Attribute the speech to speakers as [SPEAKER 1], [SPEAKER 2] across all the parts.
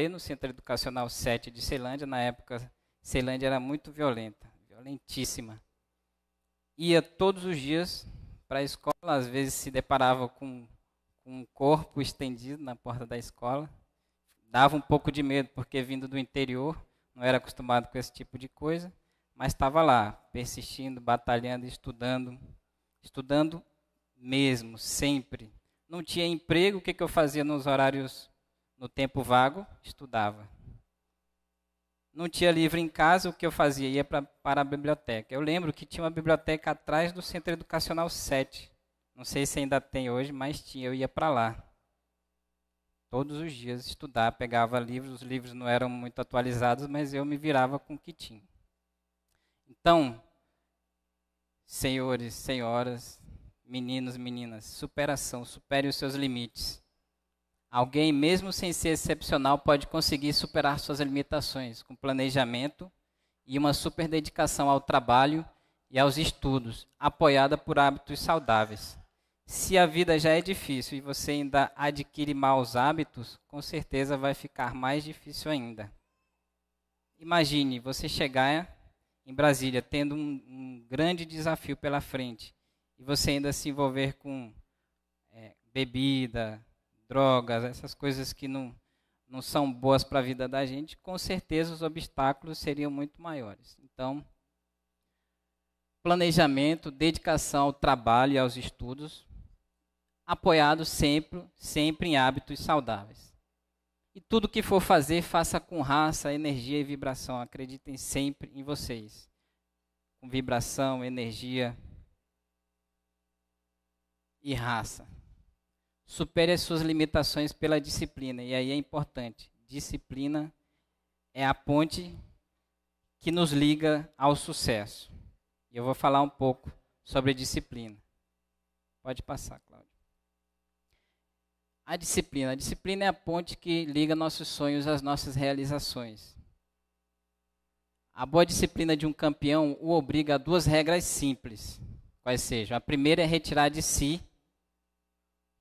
[SPEAKER 1] no Centro Educacional 7 de Ceilândia. Na época, Ceilândia era muito violenta, violentíssima. Ia todos os dias para a escola, às vezes se deparava com um corpo estendido na porta da escola. Dava um pouco de medo, porque vindo do interior, não era acostumado com esse tipo de coisa, mas estava lá, persistindo, batalhando, estudando mesmo, sempre. Não tinha emprego, o que eu fazia nos horários, no tempo vago? Estudava. Não tinha livro em casa, o que eu fazia? Ia para a biblioteca. Eu lembro que tinha uma biblioteca atrás do Centro Educacional 7. Não sei se ainda tem hoje, mas tinha, eu ia para lá. Todos os dias estudar, pegava livros, os livros não eram muito atualizados, mas eu me virava com o que tinha. Então, senhores, senhoras, meninos, meninas, superação, supere os seus limites. Alguém, mesmo sem ser excepcional, pode conseguir superar suas limitações com planejamento e uma super dedicação ao trabalho e aos estudos, apoiada por hábitos saudáveis. Se a vida já é difícil e você ainda adquire maus hábitos, com certeza vai ficar mais difícil ainda. Imagine você chegar em Brasília tendo um grande desafio pela frente e você ainda se envolver com bebida, drogas, essas coisas que não são boas para a vida da gente, com certeza os obstáculos seriam muito maiores. Então, planejamento, dedicação ao trabalho e aos estudos, apoiado sempre em hábitos saudáveis. E tudo que for fazer, faça com raça, energia e vibração. Acreditem sempre em vocês. Com vibração, energia e raça. Supere as suas limitações pela disciplina. E aí é importante. Disciplina é a ponte que nos liga ao sucesso. E eu vou falar um pouco sobre disciplina. Pode passar, Cláudio. A disciplina é a ponte que liga nossos sonhos às nossas realizações. A boa disciplina de um campeão o obriga a duas regras simples, quais sejam. A primeira é retirar de si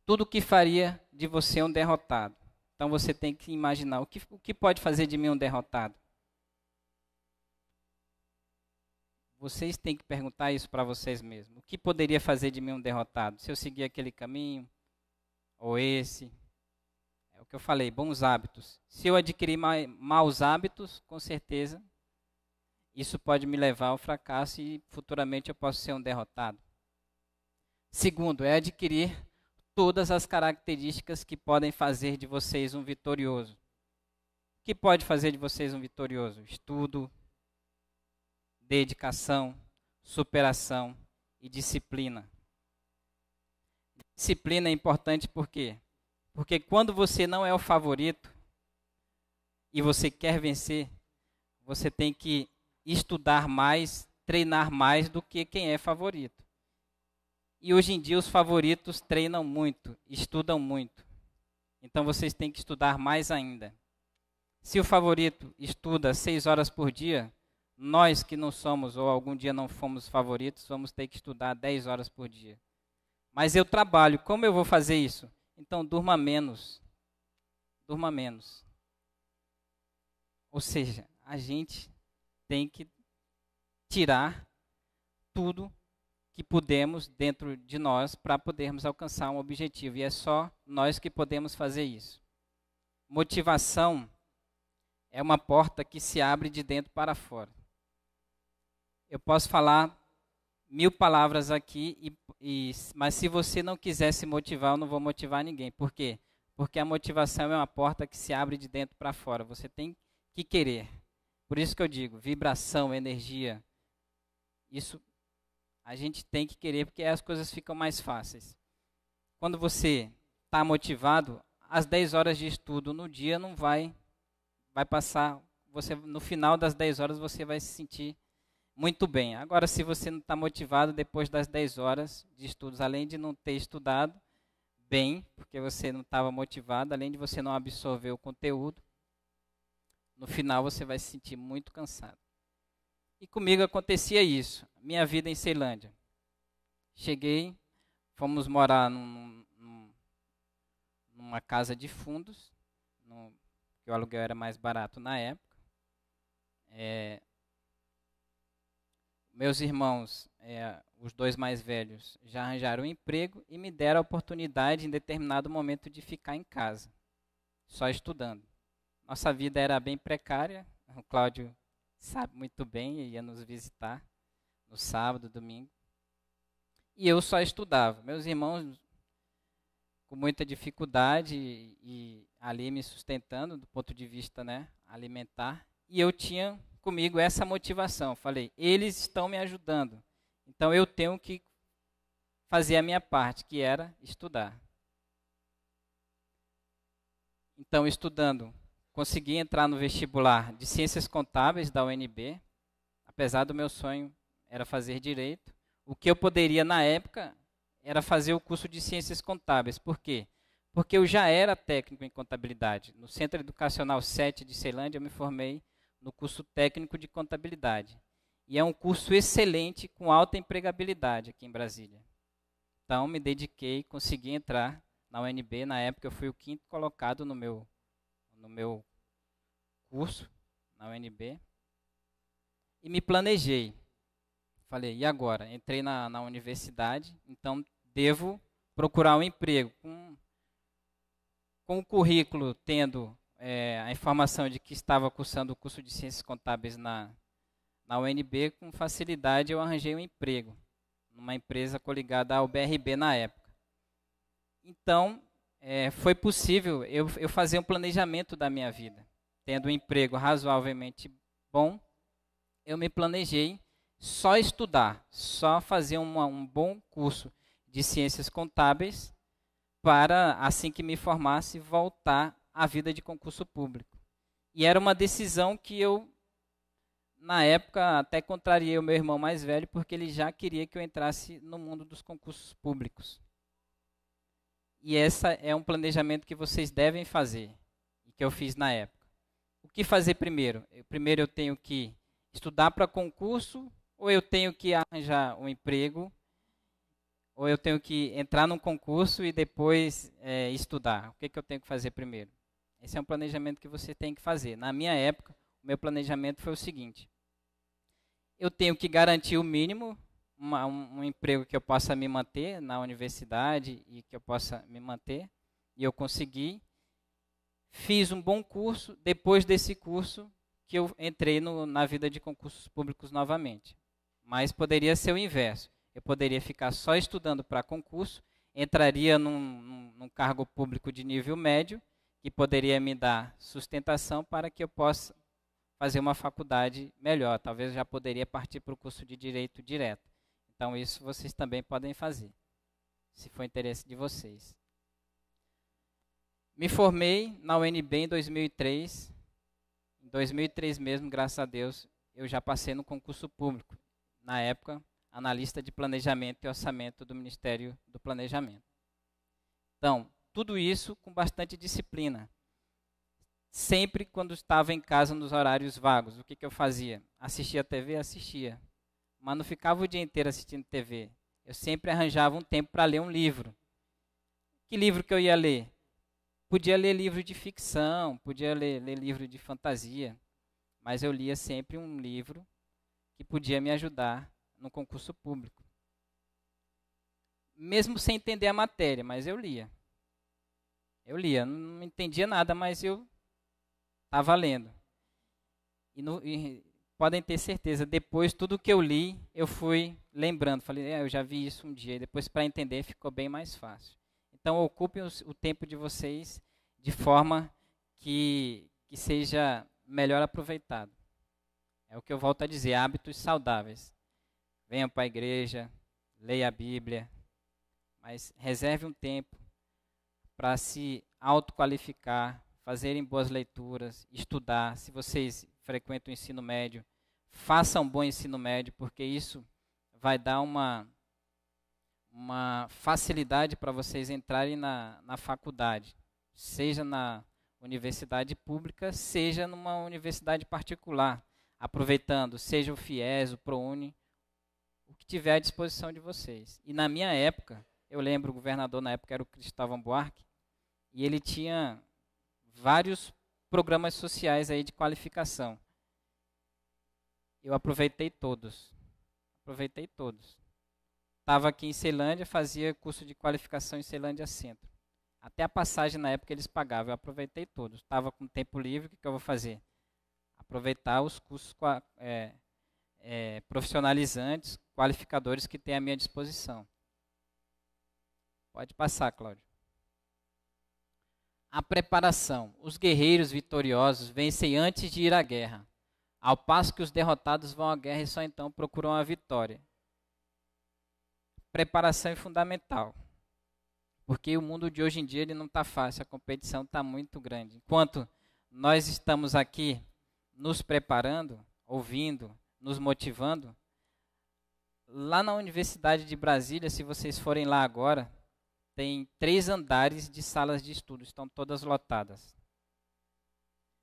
[SPEAKER 1] tudo o que faria de você um derrotado. Então você tem que imaginar, o que pode fazer de mim um derrotado? Vocês têm que perguntar isso para vocês mesmos. O que poderia fazer de mim um derrotado? Se eu seguir aquele caminho, ou esse, é o que eu falei, bons hábitos. Se eu adquirir maus hábitos, com certeza, isso pode me levar ao fracasso e futuramente eu posso ser um derrotado. Segundo, é adquirir todas as características que podem fazer de vocês um vitorioso. O que pode fazer de vocês um vitorioso? Estudo, dedicação, superação e disciplina. Disciplina é importante por quê? Porque quando você não é o favorito e você quer vencer, você tem que estudar mais, treinar mais do que quem é favorito. E hoje em dia os favoritos treinam muito, estudam muito. Então vocês têm que estudar mais ainda. Se o favorito estuda 6 horas por dia, nós que não somos ou algum dia não fomos favoritos, vamos ter que estudar 10 horas por dia. Mas eu trabalho, como eu vou fazer isso? Então durma menos. Durma menos. Ou seja, a gente tem que tirar tudo que podemos dentro de nós para podermos alcançar um objetivo. E é só nós que podemos fazer isso. Motivação é uma porta que se abre de dentro para fora. Eu posso falar 1000 palavras aqui, mas se você não quiser se motivar, eu não vou motivar ninguém. Por quê? Porque a motivação é uma porta que se abre de dentro para fora. Você tem que querer. Por isso que eu digo, vibração, energia, isso a gente tem que querer, porque as coisas ficam mais fáceis. Quando você está motivado, as 10 horas de estudo no dia não vai passar. No final das 10 horas você vai se sentir muito bem. Agora, se você não está motivado depois das 10 horas de estudos, além de não ter estudado bem, porque você não estava motivado, além de você não absorver o conteúdo, no final você vai se sentir muito cansado. E comigo acontecia isso, minha vida em Ceilândia. Cheguei, fomos morar numa casa de fundos, porque o aluguel era mais barato na época. Meus irmãos, os dois mais velhos, já arranjaram um emprego e me deram a oportunidade, em determinado momento, de ficar em casa, só estudando. Nossa vida era bem precária, o Cláudio sabe muito bem, ia nos visitar no sábado, domingo, e eu só estudava. Meus irmãos, com muita dificuldade e ali me sustentando do ponto de vista, né, alimentar, e eu tinha comigo essa motivação. Falei, eles estão me ajudando, então eu tenho que fazer a minha parte, que era estudar. Então, estudando, consegui entrar no vestibular de Ciências Contábeis da UNB, apesar do meu sonho era fazer Direito. O que eu poderia, na época, era fazer o curso de Ciências Contábeis. Por quê? Porque eu já era técnico em contabilidade. No Centro Educacional 7 de Ceilândia, eu me formei no curso técnico de contabilidade. E é um curso excelente, com alta empregabilidade aqui em Brasília. Então, me dediquei, consegui entrar na UNB. Na época, eu fui o 5º colocado no meu curso, na UNB. E me planejei. Falei, e agora? Entrei na universidade, então devo procurar um emprego. Com o currículo tendo a informação de que estava cursando o curso de Ciências Contábeis na UNB, com facilidade eu arranjei um emprego numa empresa coligada ao BRB na época. Então, foi possível eu fazer um planejamento da minha vida. Tendo um emprego razoavelmente bom, eu me planejei só estudar, só fazer um bom curso de Ciências Contábeis para, assim que me formasse, voltar à vida de concurso público. E era uma decisão que eu, na época, até contrariei o meu irmão mais velho, porque ele já queria que eu entrasse no mundo dos concursos públicos. E esse é um planejamento que vocês devem fazer, e que eu fiz na época. O que fazer primeiro? Primeiro eu tenho que estudar para concurso, ou eu tenho que arranjar um emprego, ou eu tenho que entrar num concurso e depois estudar? O que eu tenho que fazer primeiro? Esse é um planejamento que você tem que fazer. Na minha época, o meu planejamento foi o seguinte: eu tenho que garantir o mínimo, um emprego que eu possa me manter na universidade e que eu possa me manter, e eu consegui. Fiz um bom curso, depois desse curso que eu entrei na vida de concursos públicos novamente. Mas poderia ser o inverso. Eu poderia ficar só estudando para concurso, entraria num cargo público de nível médio, que poderia me dar sustentação para que eu possa fazer uma faculdade melhor. Talvez eu já poderia partir para o curso de Direito direto. Então isso vocês também podem fazer, se for interesse de vocês. Me formei na UNB em 2003. Em 2003 mesmo, graças a Deus, eu já passei no concurso público. Na época, analista de planejamento e orçamento do Ministério do Planejamento. Então, tudo isso com bastante disciplina. Sempre quando estava em casa nos horários vagos, o que eu fazia? Assistia TV? Assistia. Mas não ficava o dia inteiro assistindo TV. Eu sempre arranjava um tempo para ler um livro. Que livro que eu ia ler? Podia ler livro de ficção, podia ler livro de fantasia, mas eu lia sempre um livro que podia me ajudar no concurso público. Mesmo sem entender a matéria, mas eu lia. Não entendia nada, mas eu estava lendo. E podem ter certeza, depois tudo que eu li, eu fui lembrando. Falei, eu já vi isso um dia, e depois para entender ficou bem mais fácil. Então, ocupem o tempo de vocês de forma que seja melhor aproveitado. É o que eu volto a dizer, hábitos saudáveis. Venham para a igreja, leia a Bíblia, mas reserve um tempo para se autoqualificar, fazerem boas leituras, estudar. Se vocês frequentam o ensino médio, façam um bom ensino médio, porque isso vai dar uma facilidade para vocês entrarem na faculdade, seja na universidade pública, seja numa universidade particular, aproveitando, seja o FIES, o ProUni, o que tiver à disposição de vocês. E na minha época, eu lembro, o governador na época era o Cristóvão Buarque, e ele tinha vários programas sociais aí de qualificação. Eu aproveitei todos. Aproveitei todos. Estava aqui em Ceilândia, fazia curso de qualificação em Ceilândia Centro. Até a passagem na época eles pagavam, eu aproveitei todos. Estava com tempo livre, o que eu vou fazer? Aproveitar os cursos profissionalizantes, qualificadores que tem à minha disposição. Pode passar, Cláudio. A preparação. Os guerreiros vitoriosos vencem antes de ir à guerra, ao passo que os derrotados vão à guerra e só então procuram a vitória. Preparação é fundamental, porque o mundo de hoje em dia ele não está fácil, a competição está muito grande. Enquanto nós estamos aqui nos preparando, ouvindo, nos motivando, lá na Universidade de Brasília, se vocês forem lá agora, tem 3 andares de salas de estudo, estão todas lotadas.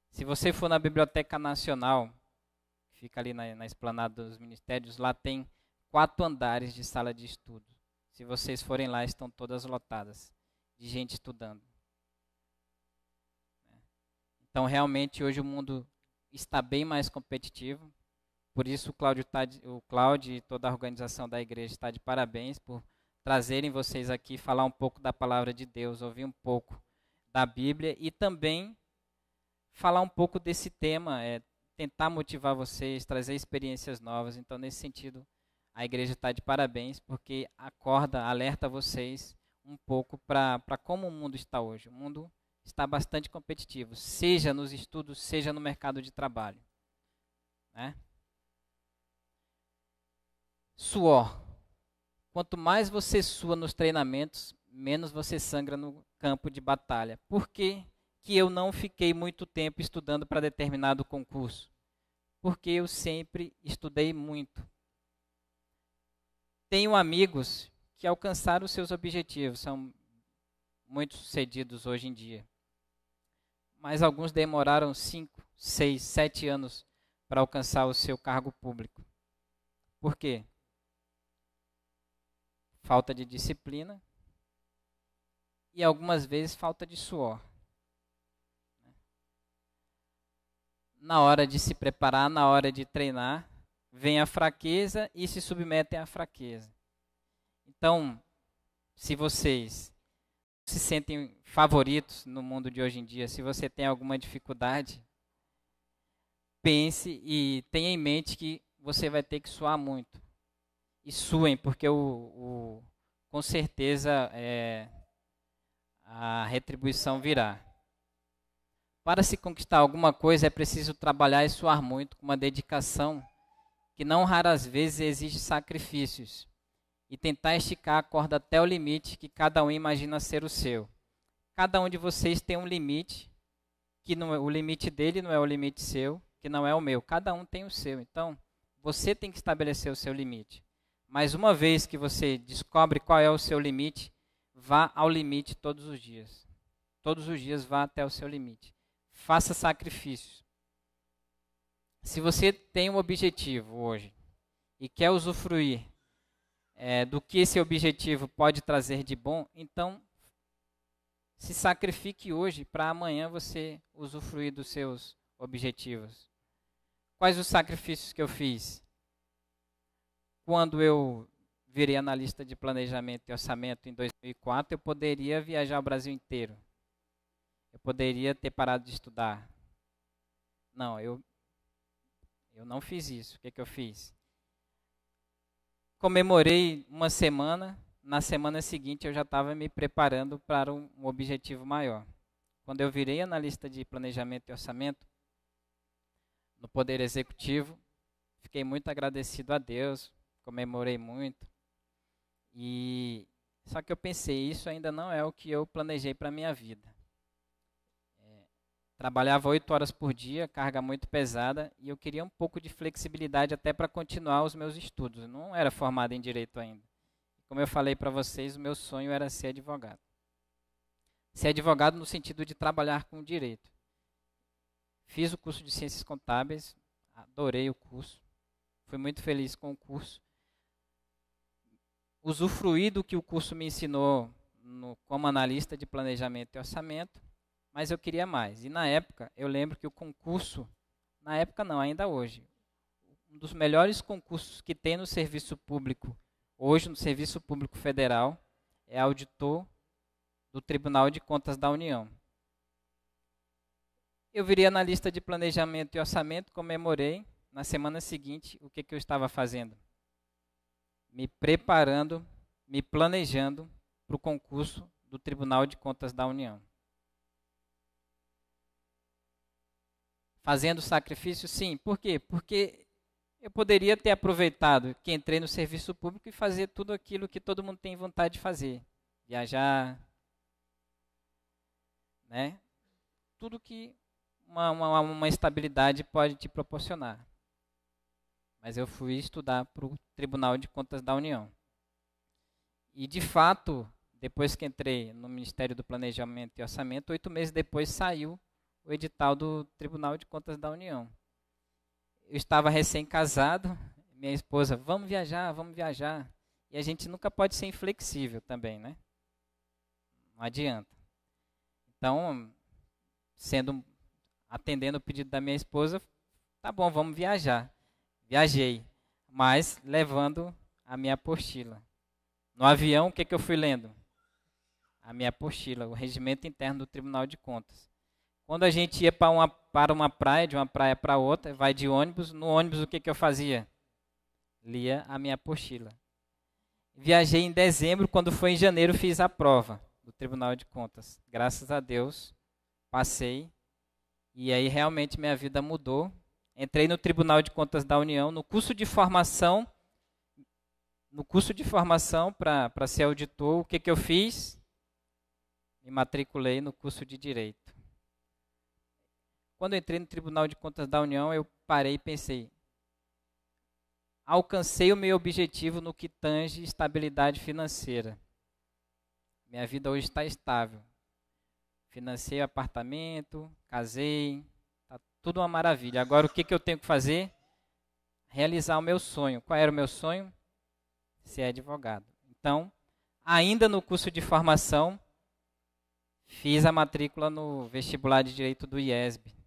[SPEAKER 1] Se você for na Biblioteca Nacional, que fica ali na esplanada dos ministérios, lá tem 4 andares de sala de estudo. Se vocês forem lá, estão todas lotadas de gente estudando. Então, realmente, hoje o mundo está bem mais competitivo. Por isso, o Cláudio e toda a organização da igreja está de parabéns por trazerem vocês aqui, falar um pouco da palavra de Deus, ouvir um pouco da Bíblia e também falar um pouco desse tema, tentar motivar vocês, trazer experiências novas. Então, nesse sentido, a igreja está de parabéns porque alerta vocês um pouco para como o mundo está hoje. O mundo está bastante competitivo, seja nos estudos, seja no mercado de trabalho. Né? Suor. Quanto mais você sua nos treinamentos, menos você sangra no campo de batalha. Por que eu não fiquei muito tempo estudando para determinado concurso? Porque eu sempre estudei muito. Tenho amigos que alcançaram os seus objetivos, são muito sucedidos hoje em dia. Mas alguns demoraram 5, 6, 7 anos para alcançar o seu cargo público. Por quê? Falta de disciplina e algumas vezes falta de suor. Na hora de se preparar, na hora de treinar, vem a fraqueza e se submetem à fraqueza. Então, se vocês se sentem favoritos no mundo de hoje em dia, se você tem alguma dificuldade, pense e tenha em mente que você vai ter que suar muito. E suem, porque com certeza a retribuição virá. Para se conquistar alguma coisa é preciso trabalhar e suar muito, com uma dedicação que não raras vezes exige sacrifícios, e tentar esticar a corda até o limite que cada um imagina ser o seu. Cada um de vocês tem um limite, que o limite dele não é o limite seu, que não é o meu. Cada um tem o seu. Então, você tem que estabelecer o seu limite. Mas uma vez que você descobre qual é o seu limite, vá ao limite todos os dias. Todos os dias vá até o seu limite. Faça sacrifícios. Se você tem um objetivo hoje e quer usufruir do que esse objetivo pode trazer de bom, então se sacrifique hoje para amanhã você usufruir dos seus objetivos. Quais os sacrifícios que eu fiz? Quando eu virei analista de planejamento e orçamento em 2004, eu poderia viajar o Brasil inteiro. Eu poderia ter parado de estudar. Não, eu não fiz isso. O que eu fiz? Comemorei uma semana. Na semana seguinte, eu já estava me preparando para um objetivo maior. Quando eu virei analista de planejamento e orçamento, no Poder Executivo, fiquei muito agradecido a Deus, comemorei muito. Só que eu pensei, isso ainda não é o que eu planejei para a minha vida. Trabalhava 8 horas por dia, carga muito pesada, e eu queria um pouco de flexibilidade até para continuar os meus estudos. Eu não era formado em Direito ainda. Como eu falei para vocês, o meu sonho era ser advogado. Ser advogado no sentido de trabalhar com direito. Fiz o curso de Ciências Contábeis, adorei o curso, fui muito feliz com o curso. Usufruí do que o curso me ensinou como analista de planejamento e orçamento. mas eu queria mais. E na época, eu lembro que o concurso, na época não, ainda hoje, um dos melhores concursos que tem no serviço público, hoje no Serviço Público Federal, é auditor do Tribunal de Contas da União. Eu virei analista de planejamento e orçamento, comemorei. Na semana seguinte, o que eu estava fazendo? Me preparando, me planejando para o concurso do Tribunal de Contas da União. Fazendo sacrifício? Sim. Por quê? Porque eu poderia ter aproveitado que entrei no serviço público e fazer tudo aquilo que todo mundo tem vontade de fazer. Viajar, né? Tudo que uma estabilidade pode te proporcionar. Mas eu fui estudar para o Tribunal de Contas da União. E, de fato, depois que entrei no Ministério do Planejamento e Orçamento, 8 meses depois saiu o edital do Tribunal de Contas da União. Eu estava recém-casado, minha esposa, vamos viajar, vamos viajar. E a gente nunca pode ser inflexível também, né? Não adianta. Então, atendendo o pedido da minha esposa, tá bom, vamos viajar. Viajei, mas levando a minha apostila. No avião, o que eu fui lendo? A minha apostila, o regimento interno do Tribunal de Contas. Quando a gente ia para uma praia, de uma praia para outra, vai de ônibus, no ônibus o que eu fazia? Lia a minha apostila. Viajei em dezembro, quando foi em janeiro fiz a prova do Tribunal de Contas. Graças a Deus, passei. E aí realmente minha vida mudou. Entrei no Tribunal de Contas da União, no curso de formação para ser auditor, o que eu fiz? Me matriculei no curso de Direito. Quando eu entrei no Tribunal de Contas da União, eu parei e pensei, alcancei o meu objetivo no que tange estabilidade financeira. Minha vida hoje está estável. Financei apartamento, casei, está tudo uma maravilha. Agora o que eu tenho que fazer? Realizar o meu sonho. Qual era o meu sonho? Ser advogado. Então, ainda no curso de formação, fiz a matrícula no vestibular de Direito do IESB.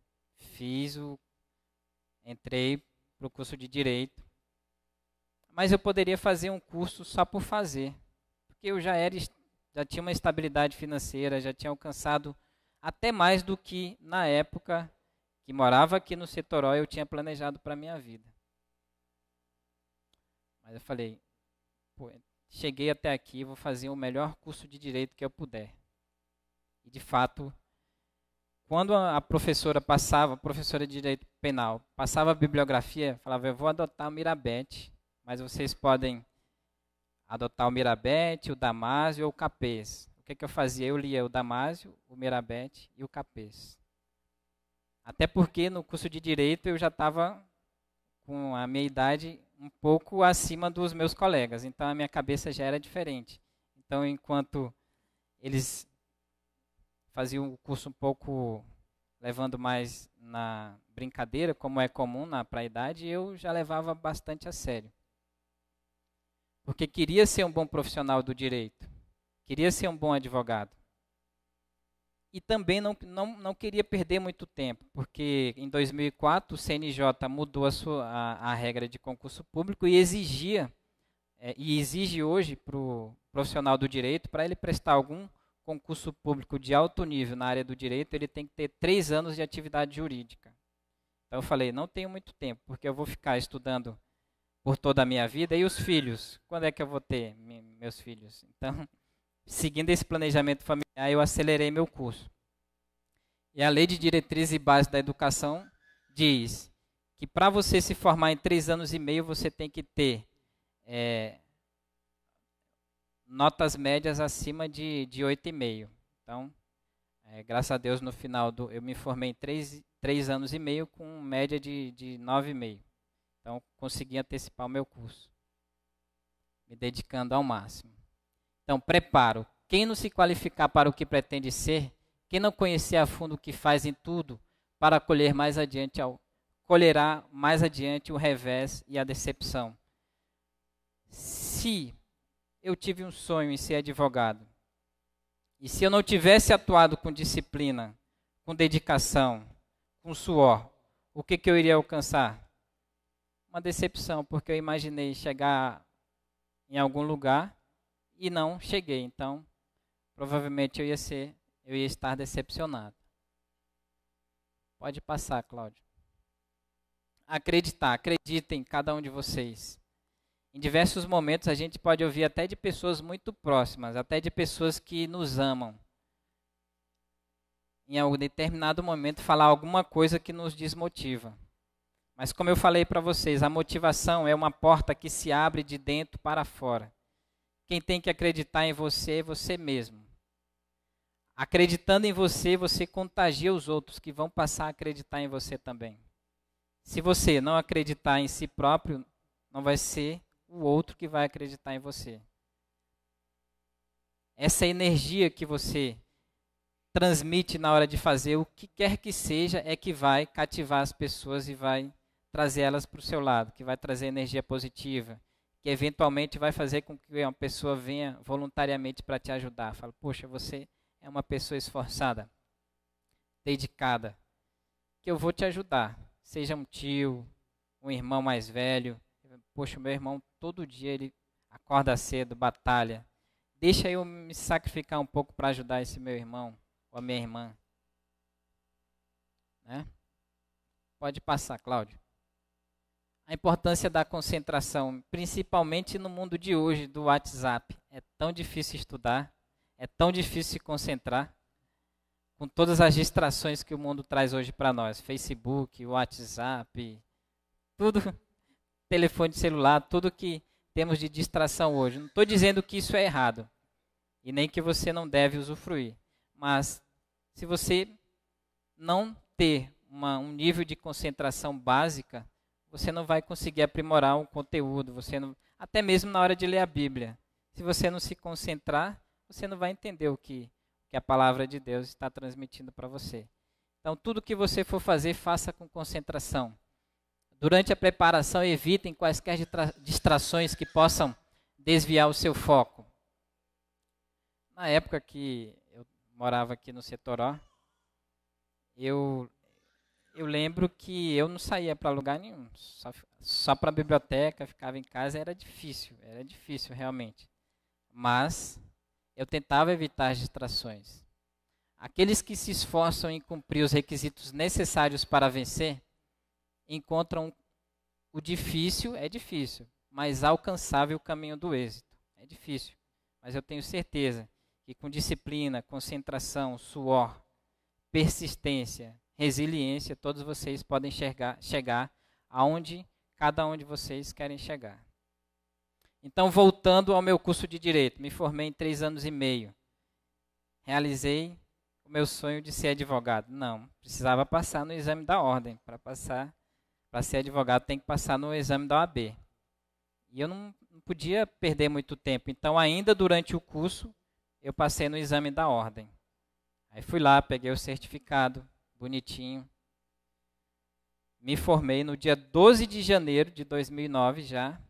[SPEAKER 1] Entrei para o curso de Direito. Mas eu poderia fazer um curso só por fazer. Porque eu já tinha uma estabilidade financeira, já tinha alcançado até mais do que na época que morava aqui no Setoró eu tinha planejado para a minha vida. Mas eu falei, cheguei até aqui, vou fazer o melhor curso de Direito que eu puder. E de fato, quando a professora de Direito Penal, passava a bibliografia, falava, eu vou adotar o Mirabete, mas vocês podem adotar o Mirabete, o Damásio ou o Capês. O que eu fazia? Eu lia o Damásio, o Mirabete e o Capês. Até porque no curso de Direito eu já estava com a minha idade um pouco acima dos meus colegas, então a minha cabeça já era diferente. Então, enquanto eles faziam o curso um pouco levando mais na brincadeira, como é comum para a idade, eu já levava bastante a sério. Porque queria ser um bom profissional do direito, queria ser um bom advogado. E também não queria perder muito tempo, porque em 2004 o CNJ mudou a regra de concurso público e exigia, e exige hoje para o profissional do direito, para ele prestar algum concurso público de alto nível na área do direito, ele tem que ter 3 anos de atividade jurídica. Então eu falei, não tenho muito tempo, porque eu vou ficar estudando por toda a minha vida. E os filhos? Quando é que eu vou ter meus filhos? Então, seguindo esse planejamento familiar, eu acelerei meu curso. E a Lei de Diretrizes e Bases da Educação diz que para você se formar em 3 anos e meio, você tem que ter notas médias acima de 8,5. Então, graças a Deus, no final eu me formei em 3 anos e meio com média de 9,5. Então, consegui antecipar o meu curso, me dedicando ao máximo. Então, preparo. Quem não se qualificar para o que pretende ser, quem não conhecer a fundo o que faz em tudo, para colherá mais adiante o revés e a decepção. Se eu tive um sonho em ser advogado, e se eu não tivesse atuado com disciplina, com dedicação, com suor, o que eu iria alcançar? Uma decepção, porque eu imaginei chegar em algum lugar e não cheguei. Então, provavelmente eu ia estar decepcionado. Pode passar, Cláudio. Acreditem, cada um de vocês. Em diversos momentos a gente pode ouvir até de pessoas muito próximas, até de pessoas que nos amam. Em algum determinado momento falar alguma coisa que nos desmotiva. Mas como eu falei para vocês, a motivação é uma porta que se abre de dentro para fora. Quem tem que acreditar em você é você mesmo. Acreditando em você, você contagia os outros que vão passar a acreditar em você também. Se você não acreditar em si próprio, não vai ser o outro que vai acreditar em você. Essa energia que você transmite na hora de fazer o que quer que seja é que vai cativar as pessoas e vai trazer elas para o seu lado, que vai trazer energia positiva, que eventualmente vai fazer com que uma pessoa venha voluntariamente para te ajudar. Fala, poxa, você é uma pessoa esforçada, dedicada, que eu vou te ajudar. Seja um tio, um irmão mais velho. Poxa, meu irmão, todo dia ele acorda cedo, batalha. Deixa eu me sacrificar um pouco para ajudar esse meu irmão ou a minha irmã. Né? Pode passar, Cláudio. A importância da concentração, principalmente no mundo de hoje, do WhatsApp. É tão difícil estudar, é tão difícil se concentrar, com todas as distrações que o mundo traz hoje para nós. Facebook, WhatsApp, tudo, telefone celular, tudo que temos de distração hoje. Não estou dizendo que isso é errado, e nem que você não deve usufruir. Mas, se você não ter um nível de concentração básica, você não vai conseguir aprimorar um conteúdo, até mesmo na hora de ler a Bíblia. Se você não se concentrar, você não vai entender o que a palavra de Deus está transmitindo para você. Então, tudo que você for fazer, faça com concentração. Durante a preparação, evitem quaisquer distrações que possam desviar o seu foco. Na época que eu morava aqui no Setoró, eu lembro que eu não saía para lugar nenhum, só para a biblioteca, ficava em casa, era difícil realmente. Mas eu tentava evitar as distrações. Aqueles que se esforçam em cumprir os requisitos necessários para vencer, encontram o difícil, é difícil, mas alcançável o caminho do êxito. É difícil, mas eu tenho certeza que com disciplina, concentração, suor, persistência, resiliência, todos vocês podem chegar aonde cada um de vocês querem chegar. Então, voltando ao meu curso de Direito, me formei em 3 anos e meio. Realizei o meu sonho de ser advogado. Não, precisava passar no exame da ordem. Para ser advogado tem que passar no exame da OAB. E eu não podia perder muito tempo. Então, ainda durante o curso, eu passei no exame da ordem. Aí fui lá, peguei o certificado, bonitinho. Me formei no dia 12 de janeiro de 2009 já,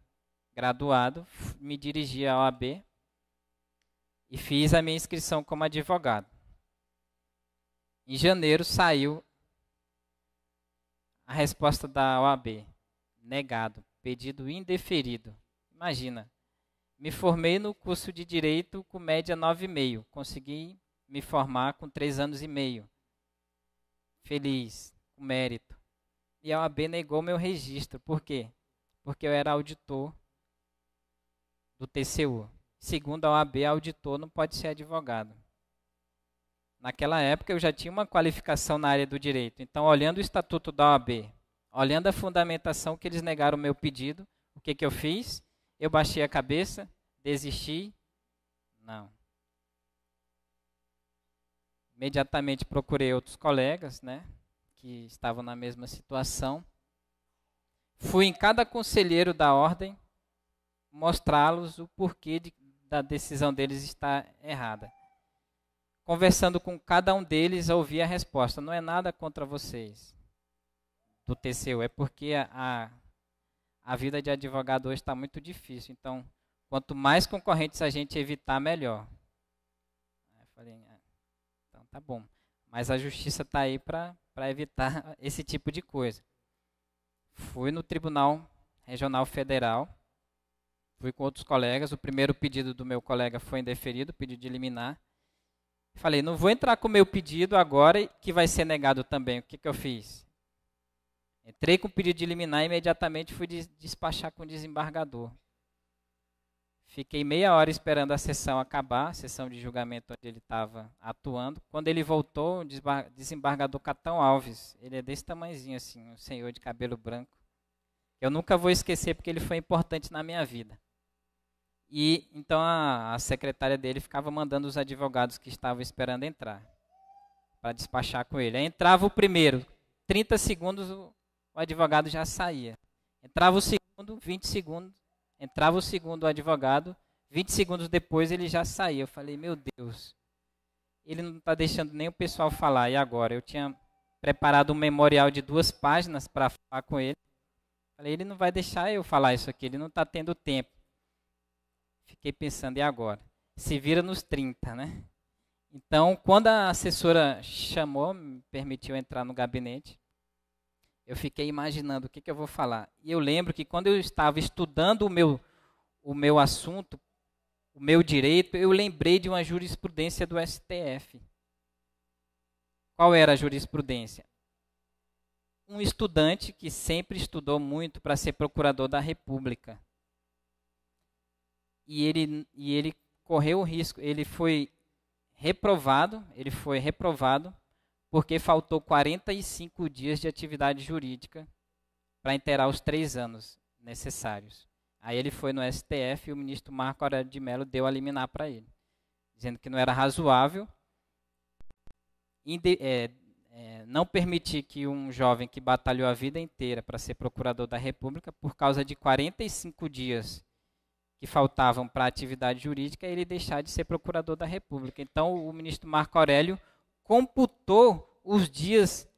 [SPEAKER 1] graduado, me dirigi à OAB e fiz a minha inscrição como advogado. Em janeiro saiu a resposta da OAB, negado, pedido indeferido. Imagina, me formei no curso de Direito com média 9,5, consegui me formar com 3 anos e meio. Feliz, com mérito. E a OAB negou meu registro. Por quê? Porque eu era auditor do TCU. Segundo a OAB, auditor não pode ser advogado. Naquela época eu já tinha uma qualificação na área do direito. Então, olhando o estatuto da OAB, olhando a fundamentação que eles negaram o meu pedido, o que eu fiz? Eu baixei a cabeça, desisti? Não. Imediatamente procurei outros colegas, né, que estavam na mesma situação. Fui em cada conselheiro da ordem mostrá-los o porquê da decisão deles estar errada. Conversando com cada um deles, ouvi a resposta: não é nada contra vocês do TCU, é porque a vida de advogado hoje está muito difícil. Então, quanto mais concorrentes a gente evitar, melhor. Aí eu falei, então tá bom. Mas a justiça está aí para evitar esse tipo de coisa. Fui no Tribunal Regional Federal, fui com outros colegas. O primeiro pedido do meu colega foi indeferido, pedido de liminar. Falei, não vou entrar com o meu pedido agora, que vai ser negado também. O que eu fiz? Entrei com o pedido de liminar e imediatamente fui despachar com o desembargador. Fiquei meia hora esperando a sessão acabar, a sessão de julgamento onde ele estava atuando. Quando ele voltou, o desembargador Catão Alves, ele é desse tamanhozinho assim, um senhor de cabelo branco. Eu nunca vou esquecer porque ele foi importante na minha vida. E então a secretária dele ficava mandando os advogados que estavam esperando entrar, para despachar com ele. Aí entrava o primeiro, 30 segundos o advogado já saía. Entrava o segundo, 20 segundos. Entrava o segundo advogado, 20 segundos depois ele já saía. Eu falei, meu Deus, ele não está deixando nem o pessoal falar. E agora? Eu tinha preparado um memorial de 2 páginas para falar com ele. Falei, ele não vai deixar eu falar isso aqui, ele não está tendo tempo. Fiquei pensando, e agora? Se vira nos 30, né? Então, quando a assessora chamou, me permitiu entrar no gabinete, eu fiquei imaginando o que eu vou falar. E eu lembro que quando eu estava estudando o meu assunto, o meu direito, eu lembrei de uma jurisprudência do STF. Qual era a jurisprudência? Um estudante que sempre estudou muito para ser procurador da República. E ele correu o risco, ele foi reprovado porque faltou 45 dias de atividade jurídica para inteirar os 3 anos necessários. Aí ele foi no STF e o ministro Marco Aurélio de Mello deu a liminar para ele, dizendo que não era razoável não permitir que um jovem que batalhou a vida inteira para ser procurador da República, por causa de 45 dias que faltavam para a atividade jurídica, ele deixar de ser procurador da República. Então o ministro Marco Aurélio computou os dias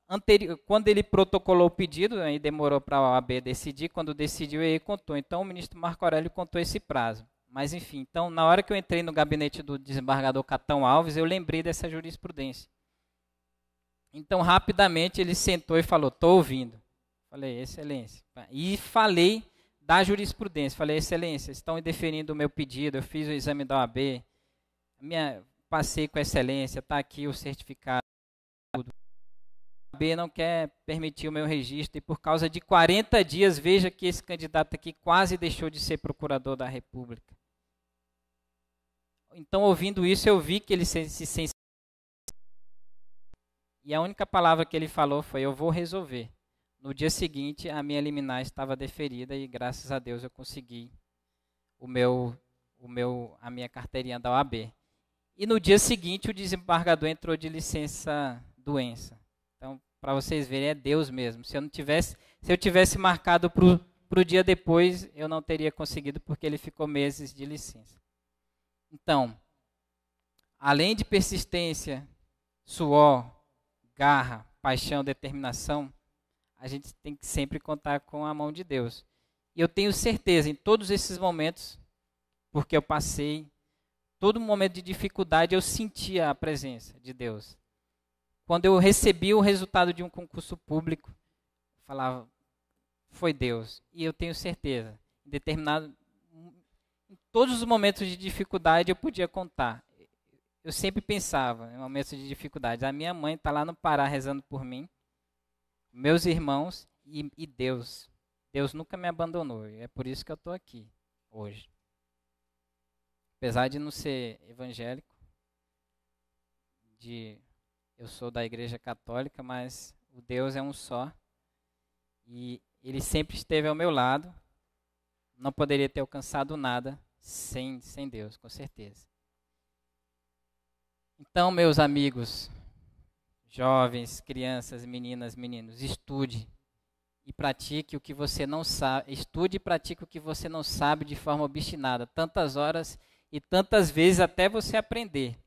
[SPEAKER 1] anteriores, quando ele protocolou o pedido, aí demorou para a OAB decidir, quando decidiu ele contou. Então o ministro Marco Aurélio contou esse prazo. Mas enfim, então na hora que eu entrei no gabinete do desembargador Catão Alves, eu lembrei dessa jurisprudência. Então rapidamente ele sentou e falou, estou ouvindo. Falei, excelência. E falei da jurisprudência. Falei, excelência, estão indeferindo o meu pedido, eu fiz o exame da OAB, passei com excelência, está aqui o certificado. A OAB não quer permitir o meu registro e por causa de 40 dias, veja que esse candidato aqui quase deixou de ser procurador da República. Então, ouvindo isso, eu vi que ele se sensibilizou. E a única palavra que ele falou foi, eu vou resolver. No dia seguinte, a minha liminar estava deferida e, graças a Deus, eu consegui a minha carteirinha da OAB. E no dia seguinte, o desembargador entrou de licença-doença. Então, para vocês verem, é Deus mesmo. Se eu tivesse marcado para o dia depois, eu não teria conseguido, porque ele ficou meses de licença. Então, além de persistência, suor, garra, paixão, determinação, a gente tem que sempre contar com a mão de Deus. E eu tenho certeza, em todos esses momentos, porque eu passei, todo momento de dificuldade, eu sentia a presença de Deus. Quando eu recebi o resultado de um concurso público, eu falava, foi Deus. E eu tenho certeza, em todos os momentos de dificuldade eu podia contar. Eu sempre pensava, em momentos de dificuldade, a minha mãe está lá no Pará rezando por mim, meus irmãos e Deus. Deus nunca me abandonou. E é por isso que eu estou aqui hoje. Apesar de não ser evangélico, eu sou da Igreja Católica, mas o Deus é um só. E Ele sempre esteve ao meu lado. Não poderia ter alcançado nada sem Deus, com certeza. Então, meus amigos, jovens, crianças, meninas, meninos, estude e pratique o que você não sabe. Estude e pratique o que você não sabe de forma obstinada, tantas horas e tantas vezes até você aprender.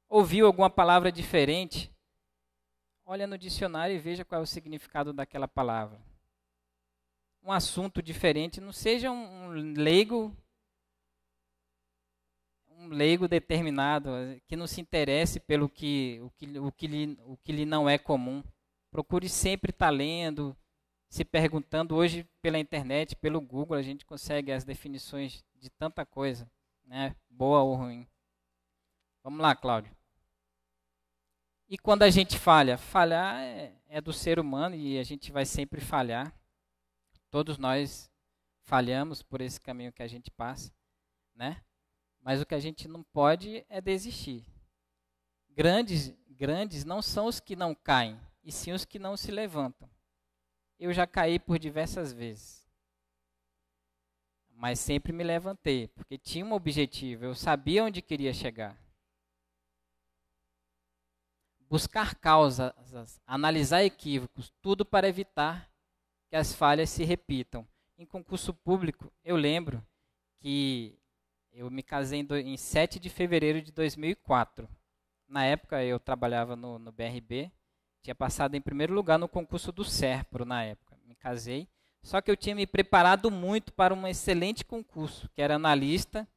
[SPEAKER 1] Ouviu alguma palavra diferente? Olha no dicionário e veja qual é o significado daquela palavra. Um assunto diferente, não seja um leigo, um um leigo determinado, que não se interesse pelo o que lhe não é comum. Procure sempre estar lendo, se perguntando. Hoje, pela internet, pelo Google, a gente consegue as definições de tanta coisa, né? Boa ou ruim. Vamos lá, Cláudio. E quando a gente falha? Falhar é do ser humano e a gente vai sempre falhar. Todos nós falhamos por esse caminho que a gente passa, né? Mas o que a gente não pode é desistir. Grandes não são os que não caem, e sim os que não se levantam. Eu já caí por diversas vezes, mas sempre me levantei, porque tinha um objetivo, eu sabia onde queria chegar. Buscar causas, analisar equívocos, tudo para evitar que as falhas se repitam. Em concurso público, eu lembro que eu me casei em 7 de fevereiro de 2004. Na época, eu trabalhava no BRB, tinha passado em primeiro lugar no concurso do SERPRO na época. Me casei, só que eu tinha me preparado muito para um excelente concurso, que era analista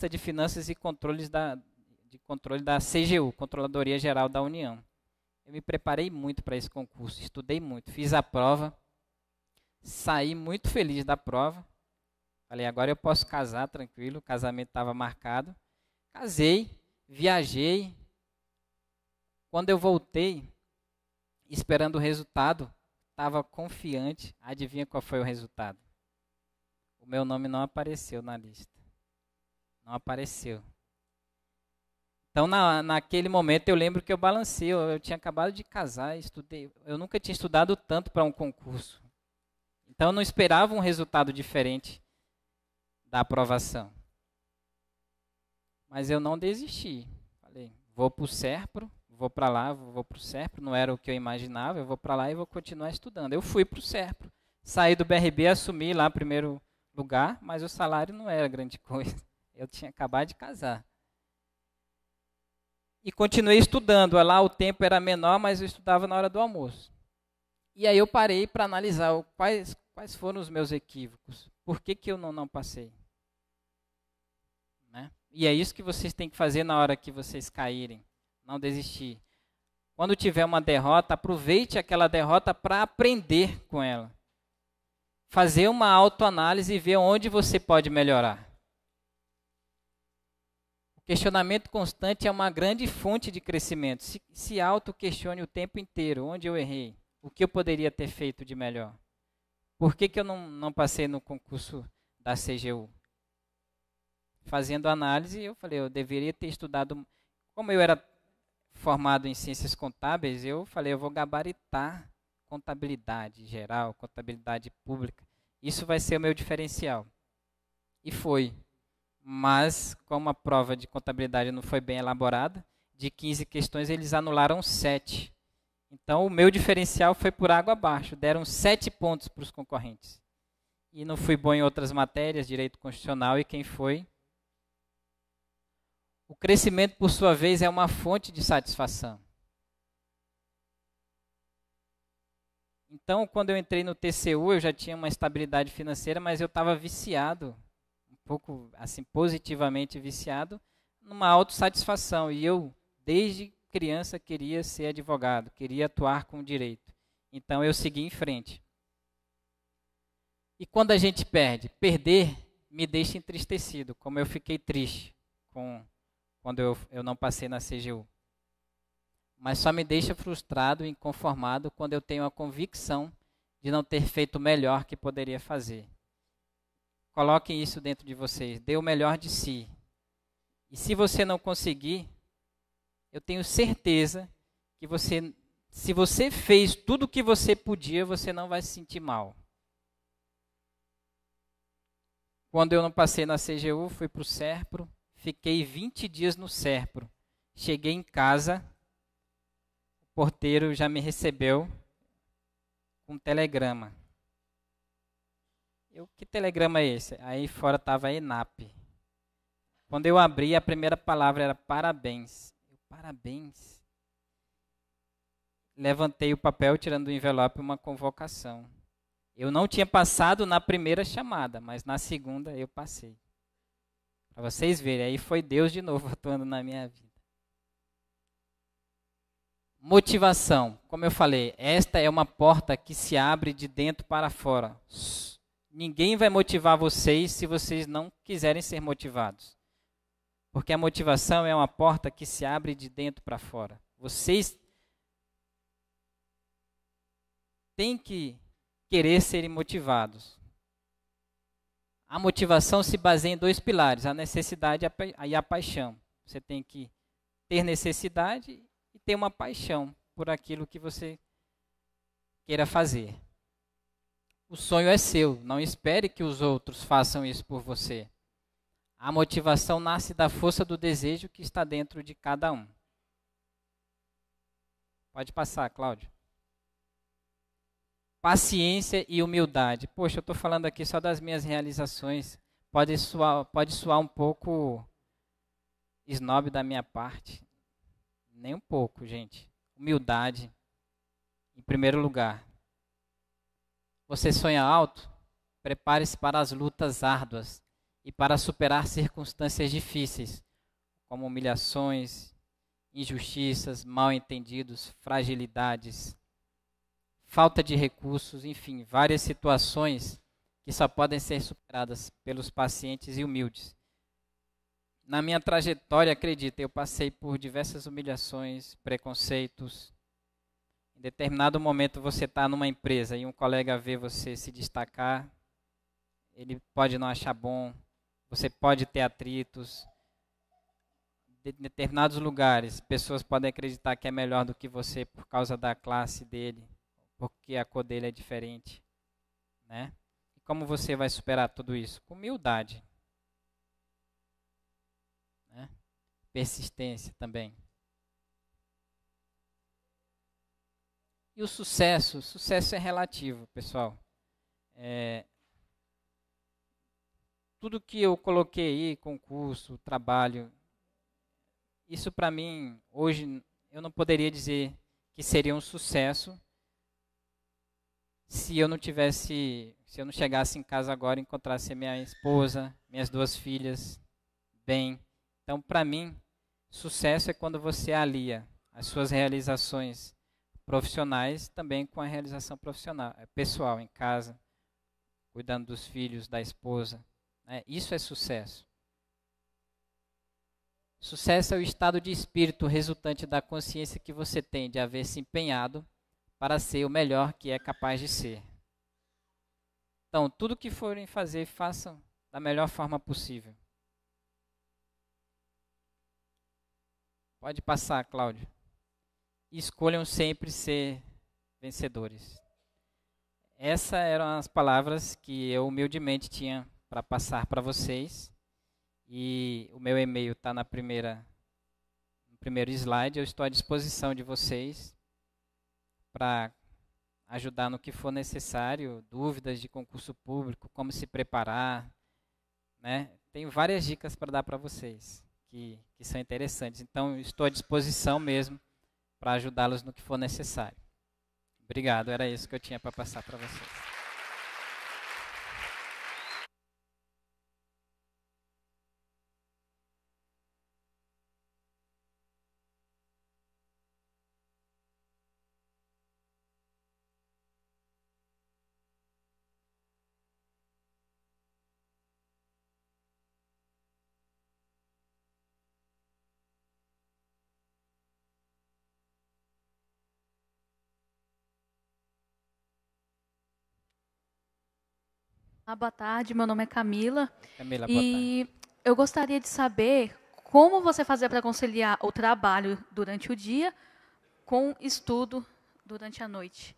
[SPEAKER 1] de finanças e controle da CGU, Controladoria Geral da União. Eu me preparei muito para esse concurso, estudei muito, fiz a prova, saí muito feliz da prova. Falei, agora eu posso casar tranquilo, o casamento estava marcado. Casei, viajei. Quando eu voltei, esperando o resultado, estava confiante. Adivinha qual foi o resultado? O meu nome não apareceu na lista. Não apareceu. Então, naquele momento, eu lembro que eu balancei. Eu tinha acabado de casar, estudei. Eu nunca tinha estudado tanto para um concurso. Então, eu não esperava um resultado diferente da aprovação. Mas eu não desisti. Falei, vou para o SERPRO, vou para lá, vou para o SERPRO. Não era o que eu imaginava, eu vou para lá e vou continuar estudando. Eu fui para o SERPRO. Saí do BRB, assumi lá primeiro lugar, mas o salário não era grande coisa. Eu tinha acabado de casar. E continuei estudando. Lá o tempo era menor, mas eu estudava na hora do almoço. E aí eu parei para analisar quais foram os meus equívocos. Por que eu não passei? Né? E é isso que vocês têm que fazer na hora que vocês caírem. Não desistir. Quando tiver uma derrota, aproveite aquela derrota para aprender com ela. Fazer uma autoanálise e ver onde você pode melhorar. O questionamento constante é uma grande fonte de crescimento. Se auto-questione o tempo inteiro. Onde eu errei? O que eu poderia ter feito de melhor? Por que eu não passei no concurso da CGU? Fazendo análise, eu falei, eu deveria ter estudado. Como eu era formado em ciências contábeis, eu falei, eu vou gabaritar contabilidade geral, contabilidade pública. Isso vai ser o meu diferencial. E foi. Mas, como a prova de contabilidade não foi bem elaborada, de 15 questões eles anularam 7. Então, o meu diferencial foi por água abaixo. Deram 7 pontos para os concorrentes. E não fui bom em outras matérias, direito constitucional, e quem foi? O crescimento, por sua vez, é uma fonte de satisfação. Então, quando eu entrei no TCU, eu já tinha uma estabilidade financeira, mas eu estava viciado, um pouco assim, positivamente viciado, numa autossatisfação. E eu, desde criança, queria ser advogado, queria atuar com direito. Então, eu segui em frente. E quando a gente perde? Perder me deixa entristecido, como eu fiquei triste quando eu não passei na CGU. Mas só me deixa frustrado e inconformado quando eu tenho a convicção de não ter feito o melhor que poderia fazer. Coloquem isso dentro de vocês. Dê o melhor de si. E se você não conseguir, eu tenho certeza que se você fez tudo o que você podia, você não vai se sentir mal. Quando eu não passei na CGU, fui para o SERPRO, fiquei 20 dias no SERPRO. Cheguei em casa, o porteiro já me recebeu com um telegrama. Que telegrama é esse? Aí fora estava a ENAP. Quando eu abri, a primeira palavra era parabéns. Parabéns. Levantei o papel, tirando do envelope uma convocação. Eu não tinha passado na primeira chamada, mas na segunda eu passei. Para vocês verem, aí foi Deus de novo atuando na minha vida. Motivação, como eu falei, esta é uma porta que se abre de dentro para fora. Ninguém vai motivar vocês se vocês não quiserem ser motivados. Porque a motivação é uma porta que se abre de dentro para fora. Vocês têm que querer serem motivados. A motivação se baseia em 2 pilares, a necessidade e a paixão. Você tem que ter necessidade e ter uma paixão por aquilo que você queira fazer. O sonho é seu, não espere que os outros façam isso por você. A motivação nasce da força do desejo que está dentro de cada um. Pode passar, Cláudio. Paciência e humildade. Poxa, eu estou falando aqui só das minhas realizações. Pode soar um pouco snob da minha parte. Nem um pouco, gente. Humildade, em primeiro lugar. Você sonha alto? Prepare-se para as lutas árduas e para superar circunstâncias difíceis, como humilhações, injustiças, mal-entendidos, fragilidades, falta de recursos, enfim, várias situações que só podem ser superadas pelos pacientes e humildes. Na minha trajetória, acredita, eu passei por diversas humilhações, preconceitos. Em determinado momento você está numa empresa e um colega vê você se destacar, ele pode não achar bom, você pode ter atritos. Em determinados lugares, pessoas podem acreditar que é melhor do que você por causa da classe dele, porque a cor dele é diferente, né? E como você vai superar tudo isso? Com humildade, né? Persistência também. E o sucesso é relativo, pessoal. Tudo que eu coloquei aí, concurso, trabalho, isso para mim, hoje, eu não poderia dizer que seria um sucesso se eu não chegasse em casa agora e encontrasse minha esposa, minhas 2 filhas bem. Então, para mim, sucesso é quando você alia as suas realizações profissionais também com a realização profissional, pessoal, em casa, cuidando dos filhos, da esposa. Isso é sucesso. Sucesso é o estado de espírito resultante da consciência que você tem de haver se empenhado para ser o melhor que é capaz de ser. Então, tudo que forem fazer, façam da melhor forma possível. Pode passar, Cláudio. Escolham sempre ser vencedores. Essas eram as palavras que eu humildemente tinha para passar para vocês. E o meu e-mail está no primeiro slide. Eu estou à disposição de vocês para ajudar no que for necessário, dúvidas de concurso público, como se preparar, né? Tenho várias dicas para dar para vocês que são interessantes. Então, estou à disposição mesmo para ajudá-los no que for necessário. Obrigado, era isso que eu tinha para passar para vocês.
[SPEAKER 2] Boa tarde, meu nome é Camila.
[SPEAKER 1] Camila, boa tarde.
[SPEAKER 2] Eu gostaria de saber como você fazia para conciliar o trabalho durante o dia com estudo durante a noite.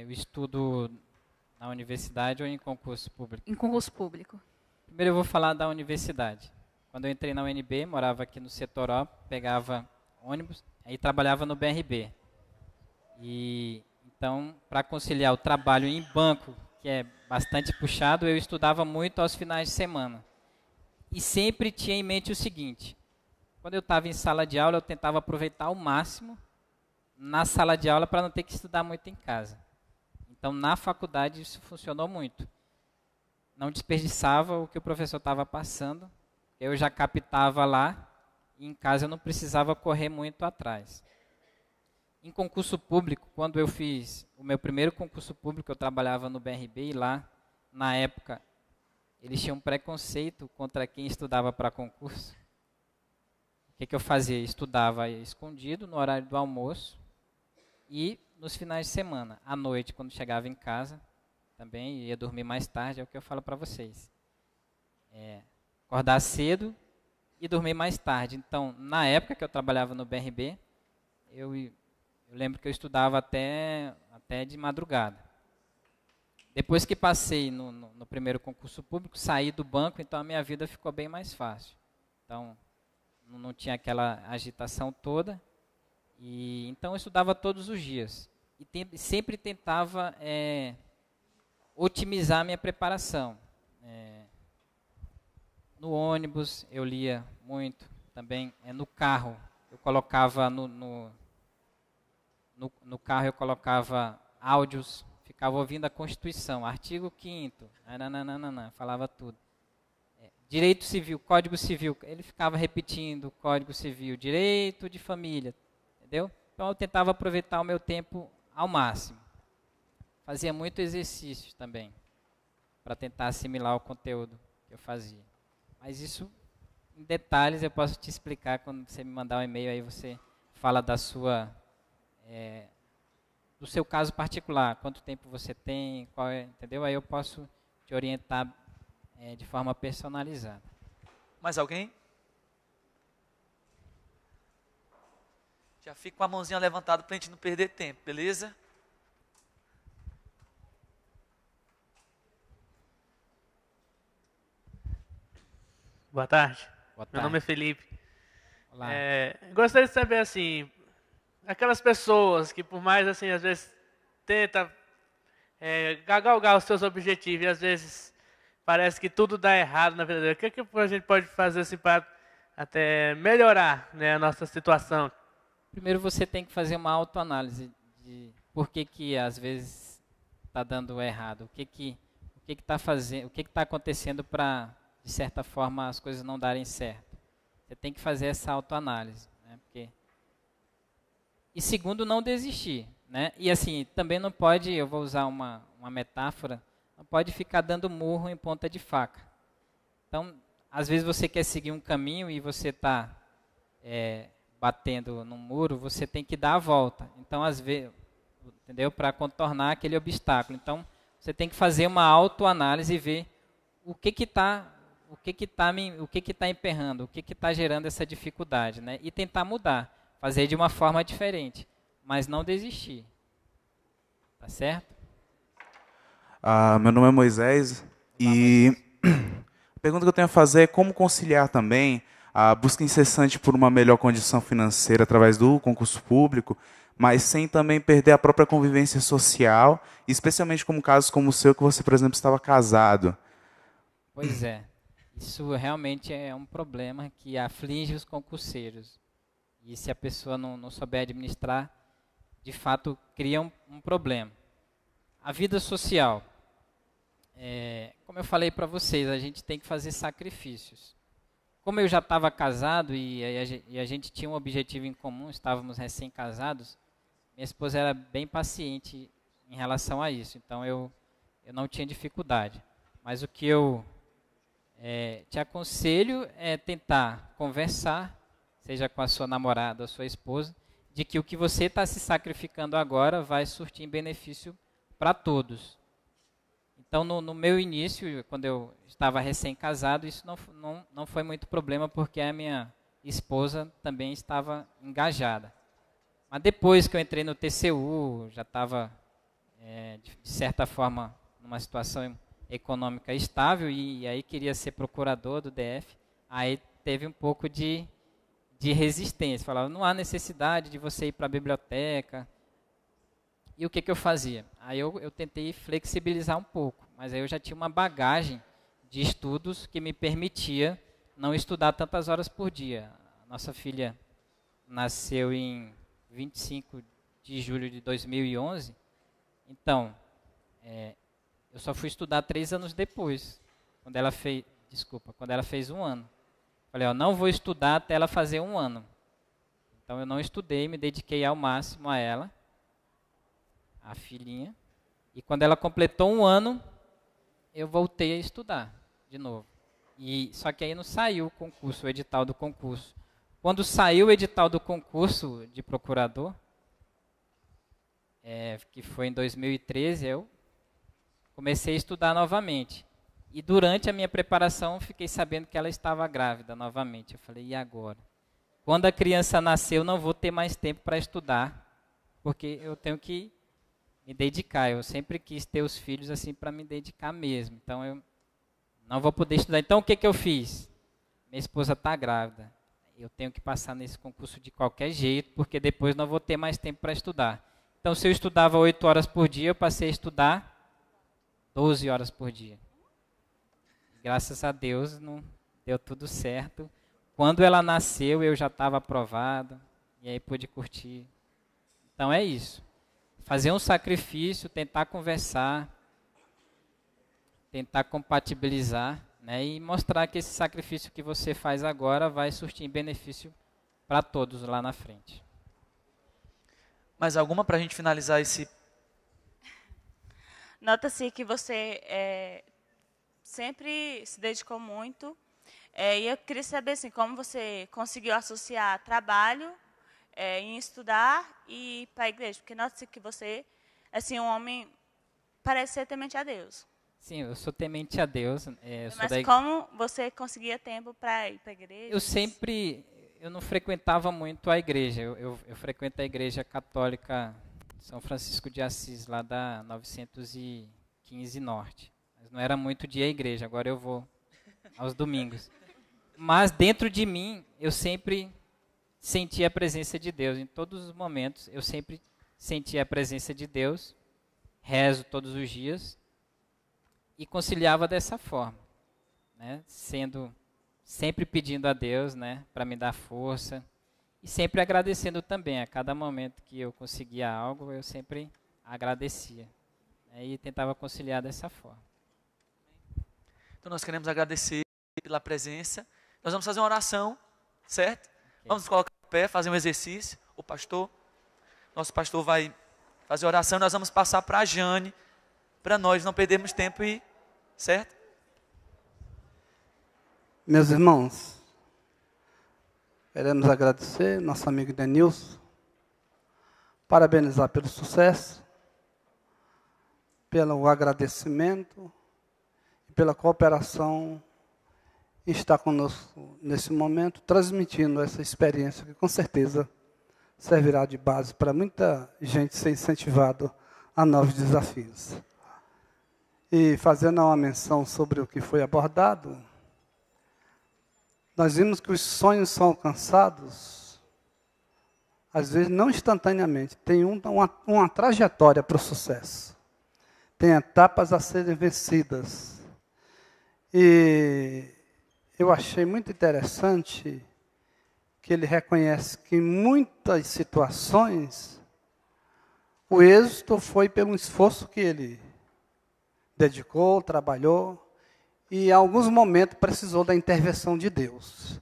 [SPEAKER 1] O estudo na universidade ou em concurso público?
[SPEAKER 2] Em concurso público.
[SPEAKER 1] Primeiro eu vou falar da universidade. Quando eu entrei na UNB, morava aqui no Setoró, pegava ônibus, aí trabalhava no BRB. E então, para conciliar o trabalho em banco, que é bastante puxado, eu estudava muito aos finais de semana. E sempre tinha em mente o seguinte: quando eu estava em sala de aula, eu tentava aproveitar ao máximo na sala de aula para não ter que estudar muito em casa. Então, na faculdade, isso funcionou muito. não desperdiçava o que o professor estava passando. Eu já captava lá e em casa eu não precisava correr muito atrás. Em concurso público, quando eu fiz o meu primeiro concurso público, eu trabalhava no BRB e lá, na época, eles tinham um preconceito contra quem estudava para concurso. O que eu fazia? Estudava escondido no horário do almoço e nos finais de semana. À noite, quando chegava em casa, também ia dormir mais tarde, é o que eu falo para vocês. Acordar cedo e dormir mais tarde. Então, na época que eu trabalhava no BRB, eu lembro que eu estudava até de madrugada. Depois que passei no primeiro concurso público, saí do banco, então a minha vida ficou bem mais fácil. Então, não tinha aquela agitação toda. Então, eu estudava todos os dias. E sempre tentava otimizar a minha preparação. No ônibus, eu lia muito. Também no carro, eu colocava no carro eu colocava áudios, ficava ouvindo a Constituição, artigo 5º, falava tudo. Direito civil, Código Civil, ele ficava repetindo Código Civil, direito de família, entendeu? Então eu tentava aproveitar o meu tempo ao máximo. Fazia muito exercício também, para tentar assimilar o conteúdo que eu fazia. Mas isso, em detalhes, eu posso te explicar quando você me mandar um e-mail, aí você fala da sua... do seu caso particular, quanto tempo você tem, entendeu? Aí eu posso te orientar de forma personalizada.
[SPEAKER 3] Mais alguém? Já fica com a mãozinha levantada para a gente não perder tempo, beleza?
[SPEAKER 4] Boa tarde.
[SPEAKER 1] Boa tarde.
[SPEAKER 4] Meu nome é Felipe.
[SPEAKER 1] Olá.
[SPEAKER 4] Gostaria de saber, assim, aquelas pessoas que por mais, assim, às vezes tenta galgar os seus objetivos e às vezes parece que tudo dá errado na vida dele. O que a gente pode fazer assim, para até melhorar, né, a nossa situação?
[SPEAKER 1] Primeiro você tem que fazer uma autoanálise de por que às vezes está dando errado, o que está fazendo, o que está acontecendo para, de certa forma, as coisas não darem certo. Você tem que fazer essa autoanálise, né? E segundo, não desistir, né? E assim, também não pode, eu vou usar uma metáfora, não pode ficar dando murro em ponta de faca. Então, às vezes você quer seguir um caminho e você está batendo num muro, você tem que dar a volta. Então, às vezes, entendeu? Para contornar aquele obstáculo. Então, você tem que fazer uma autoanálise e ver o que está emperrando, o que está gerando essa dificuldade, né? E tentar mudar, fazer de uma forma diferente, mas não desistir. Tá certo?
[SPEAKER 5] Meu nome é Moisés. E a pergunta que eu tenho a fazer é como conciliar também a busca incessante por uma melhor condição financeira através do concurso público, mas sem também perder a própria convivência social, especialmente como casos como o seu, que você, por exemplo, estava casado.
[SPEAKER 1] Pois é. Isso realmente é um problema que aflige os concurseiros. E se a pessoa não souber administrar, de fato, cria um problema. A vida social. Como eu falei para vocês, a gente tem que fazer sacrifícios. Como eu já estava casado e a gente tinha um objetivo em comum, estávamos recém-casados, minha esposa era bem paciente em relação a isso. Então, eu não tinha dificuldade. Mas o que eu te aconselho é tentar conversar, seja com a sua namorada ou sua esposa, de que o que você está se sacrificando agora vai surtir em benefício para todos. Então, no meu início, quando eu estava recém-casado, isso não foi muito problema, porque a minha esposa também estava engajada. Mas depois que eu entrei no TCU, já estava, de certa forma, numa situação econômica estável, e aí queria ser procurador do DF, aí teve um pouco de resistência. Falava, não há necessidade de você ir para a biblioteca. E o que eu fazia? Aí eu tentei flexibilizar um pouco, mas aí eu já tinha uma bagagem de estudos que me permitia não estudar tantas horas por dia. A nossa filha nasceu em 25 de julho de 2011, então, eu só fui estudar 3 anos depois. quando ela fez 1 ano. Falei, ó, não vou estudar até ela fazer 1 ano. Então eu não estudei, me dediquei ao máximo a ela, a filhinha. E quando ela completou 1 ano, eu voltei a estudar de novo. Só que aí não saiu o concurso, o edital do concurso. Quando saiu o edital do concurso de procurador, que foi em 2013, eu comecei a estudar novamente. E durante a minha preparação, fiquei sabendo que ela estava grávida novamente. Eu falei, e agora? Quando a criança nascer, eu não vou ter mais tempo para estudar, porque eu tenho que me dedicar. Eu sempre quis ter os filhos assim para me dedicar mesmo. Então, eu não vou poder estudar. Então, o que eu fiz? Minha esposa está grávida. Eu tenho que passar nesse concurso de qualquer jeito, porque depois não vou ter mais tempo para estudar. Então, se eu estudava 8 horas por dia, eu passei a estudar 12 horas por dia. Graças a Deus, não deu tudo certo. Quando ela nasceu, eu já estava aprovado, e aí pude curtir. Então, é isso. Fazer um sacrifício, tentar conversar, tentar compatibilizar, né, e mostrar que esse sacrifício que você faz agora vai surtir benefício para todos lá na frente.
[SPEAKER 3] Mais alguma para a gente finalizar esse...
[SPEAKER 6] Nota-se que você sempre se dedicou muito. E eu queria saber assim, como você conseguiu associar trabalho em estudar e ir para a igreja. Porque nota-se que você, assim, um homem, parece ser temente a Deus.
[SPEAKER 1] Sim, eu sou temente a Deus.
[SPEAKER 6] Mas como você conseguia tempo para ir para a igreja?
[SPEAKER 1] Eu não frequentava muito a igreja. Eu frequento a igreja católica São Francisco de Assis, lá da 915 Norte. Mas não era muito de ir à igreja, agora eu vou aos domingos. Mas dentro de mim, eu sempre senti a presença de Deus. Em todos os momentos, eu sempre senti a presença de Deus. Rezo todos os dias. E conciliava dessa forma, né? Sempre pedindo a Deus, né, para me dar força. E sempre agradecendo também. A cada momento que eu conseguia algo, eu sempre agradecia. Né, e tentava conciliar dessa forma.
[SPEAKER 3] Então nós queremos agradecer pela presença. Nós vamos fazer uma oração, certo? Okay. Vamos nos colocar em pé, fazer um exercício. O pastor, nosso pastor vai fazer a oração. Nós vamos passar para a Jane, para nós não perdermos tempo e... Certo?
[SPEAKER 7] Meus irmãos, queremos agradecer nosso amigo Denilson, parabenizar pelo sucesso, pelo agradecimento e pela cooperação em estar conosco nesse momento, transmitindo essa experiência que com certeza servirá de base para muita gente ser incentivado a novos desafios. E fazendo uma menção sobre o que foi abordado, nós vimos que os sonhos são alcançados, às vezes não instantaneamente, tem uma trajetória para o sucesso. Tem etapas a serem vencidas. E eu achei muito interessante que ele reconhece que em muitas situações o êxito foi pelo esforço que ele dedicou, trabalhou, e em alguns momentos precisou da intervenção de Deus.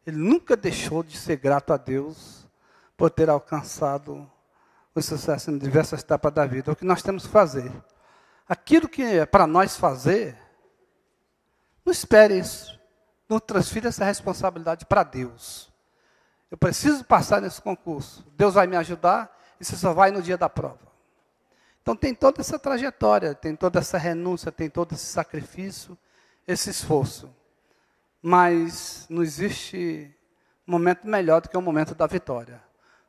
[SPEAKER 7] Ele nunca deixou de ser grato a Deus por ter alcançado o sucesso em diversas etapas da vida. O que nós temos que fazer? Aquilo que é para nós fazer, não espere isso. Não transfira essa responsabilidade para Deus. Eu preciso passar nesse concurso. Deus vai me ajudar e você só vai no dia da prova. Então tem toda essa trajetória, tem toda essa renúncia, tem todo esse sacrifício, esse esforço. Mas não existe momento melhor do que o momento da vitória.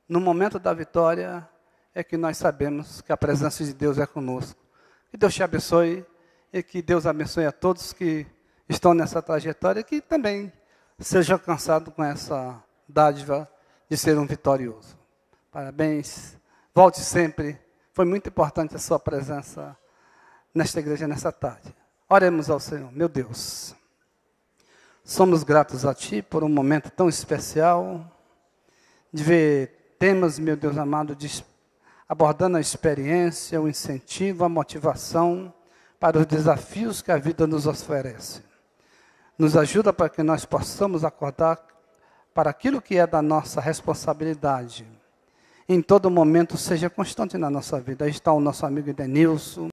[SPEAKER 7] No momento da vitória é que nós sabemos que a presença de Deus é conosco. Que Deus te abençoe e que Deus abençoe a todos que estão nessa trajetória e que também seja alcançado com essa dádiva de ser um vitorioso. Parabéns, volte sempre. Foi muito importante a sua presença nesta igreja, nessa tarde. Oremos ao Senhor. Meu Deus, somos gratos a Ti por um momento tão especial, de ver temas, meu Deus amado, abordando a experiência, o incentivo, a motivação para os desafios que a vida nos oferece. Nos ajuda para que nós possamos acordar para aquilo que é da nossa responsabilidade. Em todo momento, seja constante na nossa vida. Aí está o nosso amigo Edenilson.